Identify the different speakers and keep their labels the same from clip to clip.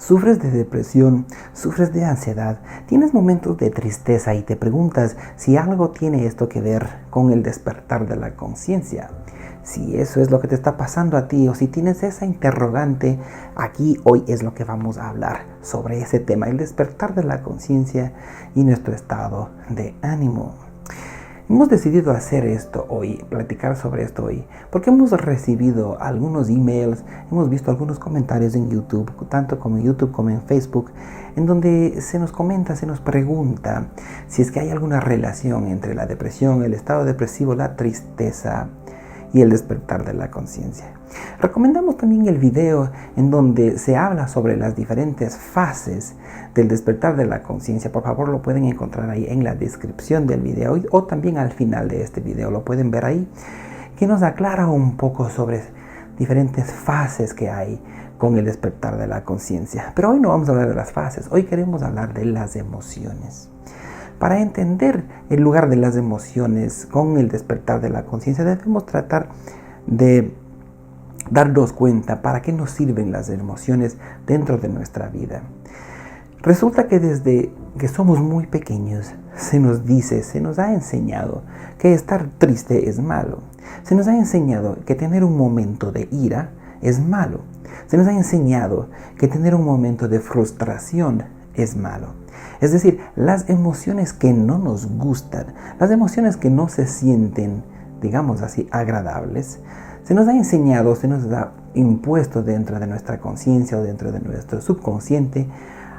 Speaker 1: Sufres de depresión, sufres de ansiedad, tienes momentos de tristeza y te preguntas si algo tiene esto que ver con el despertar de la conciencia. Si eso es lo que te está pasando a ti o si tienes esa interrogante, aquí hoy es lo que vamos a hablar sobre ese tema, el despertar de la conciencia y nuestro estado de ánimo. Hemos decidido hacer esto hoy, platicar sobre esto hoy, porque hemos recibido algunos emails, hemos visto algunos comentarios en YouTube, tanto como en YouTube como en Facebook, en donde se nos comenta, se nos pregunta si es que hay alguna relación entre la depresión, el estado depresivo, la tristeza y el despertar de la conciencia. Recomendamos también el video en donde se habla sobre las diferentes fases del despertar de la conciencia. Por favor, lo pueden encontrar ahí en la descripción del video o también al final de este video. Lo pueden ver ahí, que nos aclara un poco sobre diferentes fases que hay con el despertar de la conciencia. Pero hoy no vamos a hablar de las fases, hoy queremos hablar de las emociones. Para entender el lugar de las emociones con el despertar de la conciencia, debemos tratar de darnos cuenta para qué nos sirven las emociones dentro de nuestra vida. Resulta que desde que somos muy pequeños se nos ha enseñado que estar triste es malo. Se nos ha enseñado que tener un momento de ira es malo. Se nos ha enseñado que tener un momento de frustración es malo. Es decir, las emociones que no nos gustan, las emociones que no se sienten, digamos así, agradables, se nos ha enseñado, se nos ha impuesto dentro de nuestra conciencia o dentro de nuestro subconsciente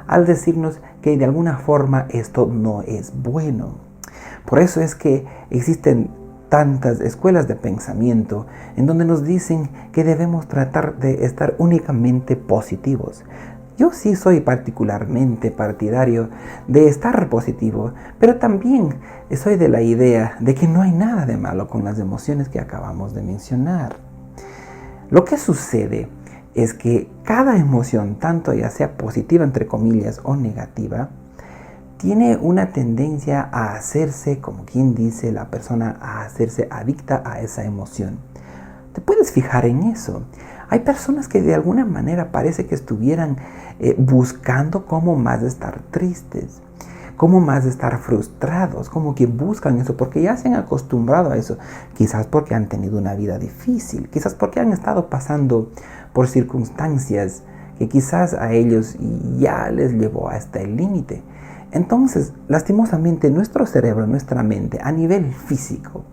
Speaker 1: al decirnos que de alguna forma esto no es bueno. Por eso es que existen tantas escuelas de pensamiento en donde nos dicen que debemos tratar de estar únicamente positivos. Yo sí soy particularmente partidario de estar positivo, pero también soy de la idea de que no hay nada de malo con las emociones que acabamos de mencionar. Lo que sucede es que cada emoción, tanto ya sea positiva entre comillas o negativa, tiene una tendencia a hacerse, como quien dice la persona, a hacerse adicta a esa emoción. Te puedes fijar en eso. Hay personas que de alguna manera parece que estuvieran buscando cómo más estar tristes, cómo más estar frustrados, como que buscan eso porque ya se han acostumbrado a eso, quizás porque han tenido una vida difícil, quizás porque han estado pasando por circunstancias que quizás a ellos ya les llevó hasta el límite. Entonces, lastimosamente, nuestro cerebro, nuestra mente, a nivel físico,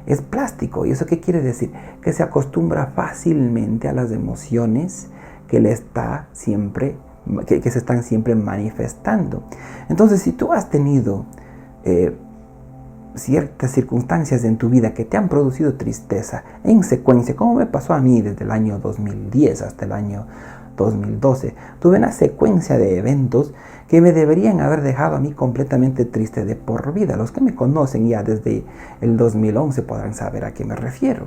Speaker 1: es plástico. ¿Y eso qué quiere decir? Que se acostumbra fácilmente a las emociones que se están siempre manifestando. Entonces, si tú has tenido ciertas circunstancias en tu vida que te han producido tristeza en secuencia, como me pasó a mí desde el año 2010 hasta el año 2012, tuve una secuencia de eventos que me deberían haber dejado a mí completamente triste de por vida. Los que me conocen ya desde el 2011 podrán saber a qué me refiero.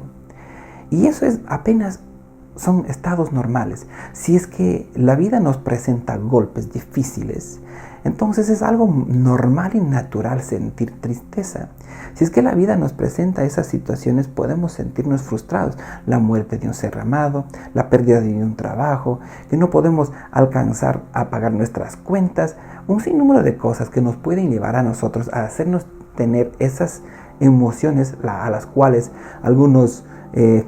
Speaker 1: Y eso son estados normales. Si es que la vida nos presenta golpes difíciles, entonces es algo normal y natural sentir tristeza. Si es que la vida nos presenta esas situaciones, podemos sentirnos frustrados. La muerte de un ser amado, la pérdida de un trabajo, que no podemos alcanzar a pagar nuestras cuentas, un sinnúmero de cosas que nos pueden llevar a nosotros a hacernos tener esas emociones a las cuales algunos,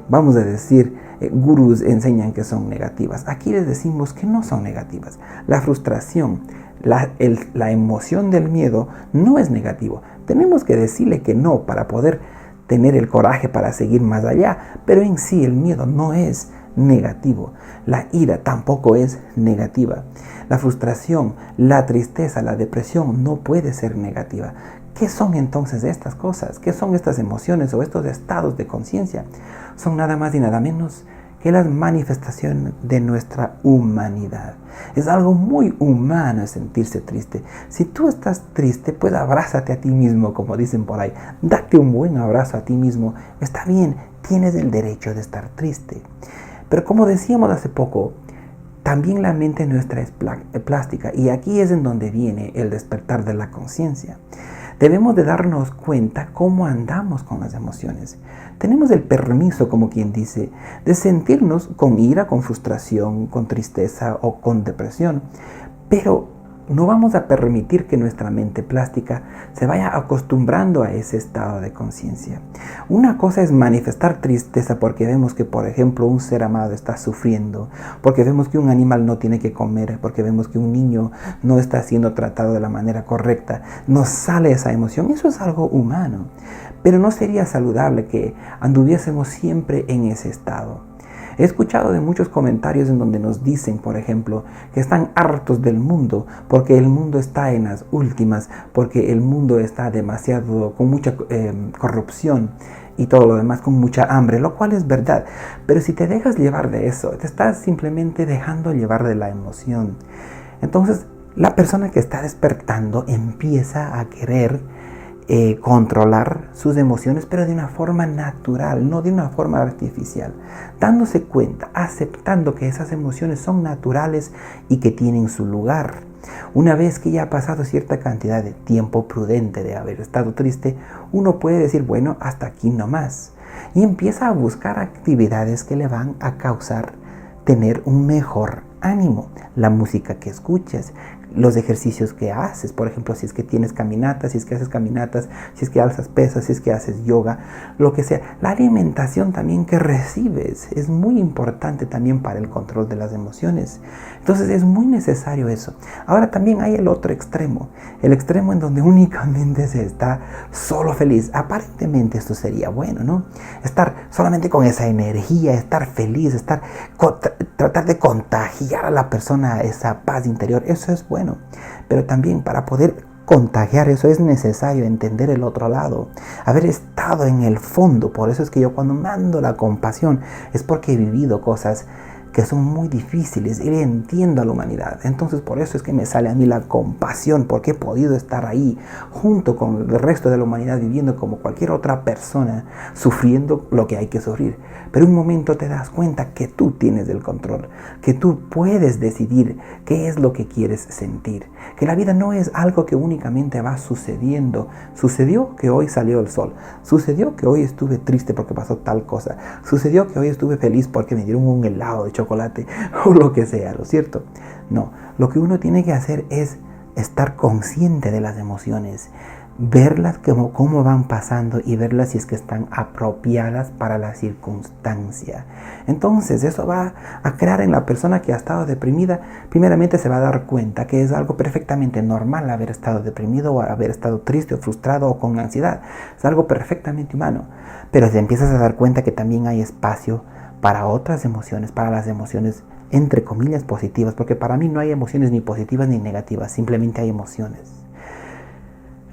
Speaker 1: vamos a decir, gurús enseñan que son negativas. Aquí les decimos que no son negativas. La frustración, la emoción del miedo no es negativo. Tenemos que decirle que no para poder tener el coraje para seguir más allá, pero en sí el miedo no es negativo. La ira tampoco es negativa. La frustración, la tristeza, la depresión no puede ser negativa. ¿Qué son entonces estas cosas? ¿Qué son estas emociones o estos estados de conciencia? Son nada más y nada menos que las manifestaciones de nuestra humanidad. Es algo muy humano sentirse triste. Si tú estás triste, pues abrázate a ti mismo, como dicen por ahí. Date un buen abrazo a ti mismo. Está bien, tienes el derecho de estar triste. Pero como decíamos hace poco, también la mente nuestra es plástica. Y aquí es en donde viene el despertar de la conciencia. Debemos de darnos cuenta cómo andamos con las emociones. Tenemos el permiso, como quien dice, de sentirnos con ira, con frustración, con tristeza o con depresión, pero no vamos a permitir que nuestra mente plástica se vaya acostumbrando a ese estado de conciencia. Una cosa es manifestar tristeza porque vemos que, por ejemplo, un ser amado está sufriendo, porque vemos que un animal no tiene que comer, porque vemos que un niño no está siendo tratado de la manera correcta. Nos sale esa emoción. Eso es algo humano. Pero no sería saludable que anduviésemos siempre en ese estado. He escuchado de muchos comentarios en donde nos dicen, por ejemplo, que están hartos del mundo porque el mundo está en las últimas, porque el mundo está demasiado con mucha corrupción y todo lo demás, con mucha hambre, lo cual es verdad. Pero si te dejas llevar de eso, te estás simplemente dejando llevar de la emoción. Entonces, la persona que está despertando empieza a querer controlar sus emociones, pero de una forma natural, no de una forma artificial, dándose cuenta, aceptando que esas emociones son naturales y que tienen su lugar. Una vez que ya ha pasado cierta cantidad de tiempo prudente de haber estado triste, uno puede decir, bueno, hasta aquí no más, y empieza a buscar actividades que le van a causar tener un mejor ánimo. La música que escuches, los ejercicios que haces, por ejemplo, si es que tienes caminatas, si es que haces caminatas, si es que alzas pesas, si es que haces yoga, lo que sea. La alimentación también que recibes es muy importante también para el control de las emociones. Entonces es muy necesario eso. Ahora también hay el otro extremo, el extremo en donde únicamente se está solo feliz. Aparentemente esto sería bueno, ¿no? Estar solamente con esa energía, estar feliz, tratar de contagiar a la persona esa paz interior, eso es bueno. Pero también para poder contagiar eso es necesario entender el otro lado, haber estado en el fondo. Por eso es que yo cuando mando la compasión es porque he vivido cosas que son muy difíciles y le entiendo a la humanidad. Entonces por eso es que me sale a mí la compasión, porque he podido estar ahí junto con el resto de la humanidad viviendo como cualquier otra persona, sufriendo lo que hay que sufrir. Pero un momento te das cuenta que tú tienes el control, que tú puedes decidir qué es lo que quieres sentir, que la vida no es algo que únicamente va sucediendo. Sucedió que hoy salió el sol, sucedió que hoy estuve triste porque pasó tal cosa, sucedió que hoy estuve feliz porque me dieron un helado de chocolate o lo que sea, ¿no es cierto? No, lo que uno tiene que hacer es estar consciente de las emociones, verlas como cómo van pasando y verlas si es que están apropiadas para la circunstancia. Entonces eso va a crear en la persona que ha estado deprimida, primeramente se va a dar cuenta que es algo perfectamente normal haber estado deprimido o haber estado triste o frustrado o con ansiedad. Es algo perfectamente humano, pero te empiezas a dar cuenta que también hay espacio para otras emociones, para las emociones entre comillas positivas, porque para mí no hay emociones ni positivas ni negativas, simplemente hay emociones.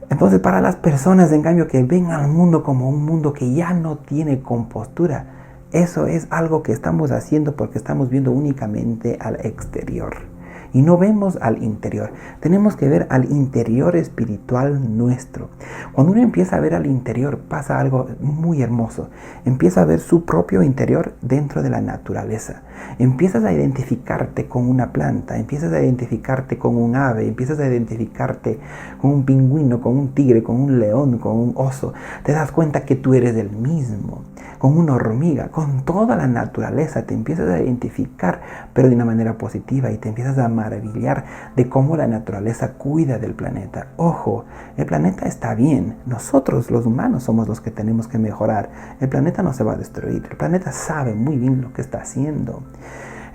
Speaker 1: Entonces para las personas en cambio que ven al mundo como un mundo que ya no tiene compostura, eso es algo que estamos haciendo porque estamos viendo únicamente al exterior y no vemos al interior. Tenemos que ver al interior espiritual nuestro. Cuando uno empieza a ver al interior pasa algo muy hermoso. Empieza a ver su propio interior dentro de la naturaleza. Empiezas a identificarte con una planta, empiezas a identificarte con un ave, empiezas a identificarte con un pingüino, con un tigre, con un león, con un oso. Te das cuenta que tú eres el mismo, con una hormiga, con toda la naturaleza. Te empiezas a identificar, pero de una manera positiva, y te empiezas a maravillar de cómo la naturaleza cuida del planeta. Ojo, el planeta está bien. Nosotros los humanos somos los que tenemos que mejorar. El planeta no se va a destruir. El planeta sabe muy bien lo que está haciendo.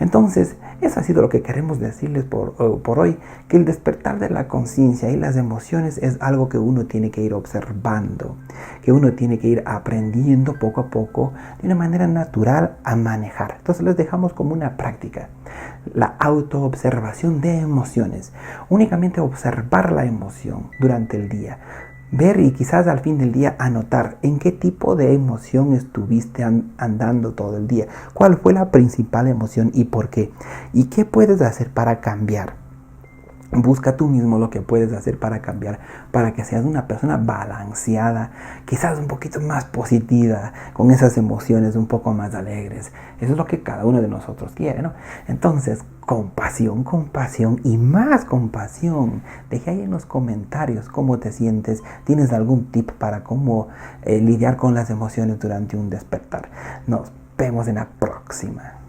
Speaker 1: Entonces, eso ha sido lo que queremos decirles por hoy, que el despertar de la conciencia y las emociones es algo que uno tiene que ir observando, que uno tiene que ir aprendiendo poco a poco de una manera natural a manejar. Entonces les dejamos como una práctica, la autoobservación de emociones, únicamente observar la emoción durante el día. Ver y quizás al fin del día anotar en qué tipo de emoción estuviste andando todo el día. ¿Cuál fue la principal emoción y por qué? ¿Y qué puedes hacer para cambiar Busca tú mismo lo que puedes hacer para cambiar, para que seas una persona balanceada, quizás un poquito más positiva, con esas emociones un poco más alegres. Eso es lo que cada uno de nosotros quiere, ¿no? Entonces, compasión, compasión y más compasión. Deja ahí en los comentarios cómo te sientes. ¿Tienes algún tip para cómo lidiar con las emociones durante un despertar? Nos vemos en la próxima.